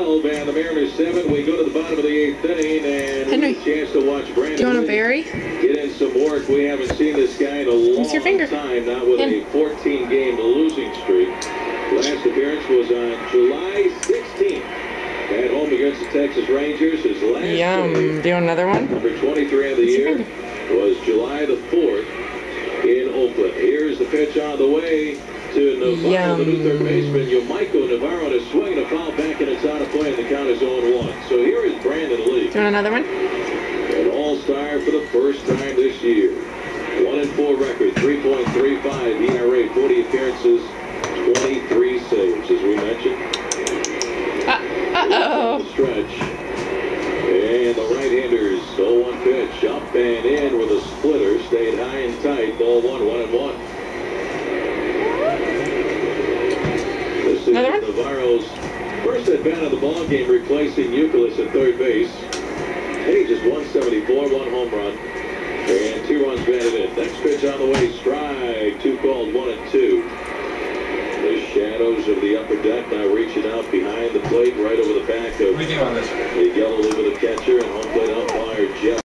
12 and the Mariners 7. We go to the bottom of the 8th inning and Henry, a chance to watch Brandon. do you want a berry? Get in some work. We haven't seen this guy in a long time, not with a 14-game losing streak. Last appearance was on July 16th at home against the Texas Rangers. His last Yum. Do another one? Number 23 of the year was July the 4th in Oakland. Here's the pitch on the way to Navarro, the new third baseman. Yomiko Navarro is swinging a foul back, and it's out of play, and the count is 0-1. So here is Brandon Lee. Do you want another one? An all-star for the first time this year. 1-4 record, 3.35 ERA, 40 appearances, 23 saves, as we mentioned. Uh-oh. Stretch. And the right-handers, 0-1 pitch, up and in with a splitter, stayed high and tight, ball 1-1. This is Navarro's first at-bat of the ball game, replacing Youkilis at third base. Age is 174, 1 home run, and 2 runs batted in. Next pitch on the way, strike, 2 called, 1-2. The shadows of the upper deck now reaching out behind the plate, right over the back of the yellow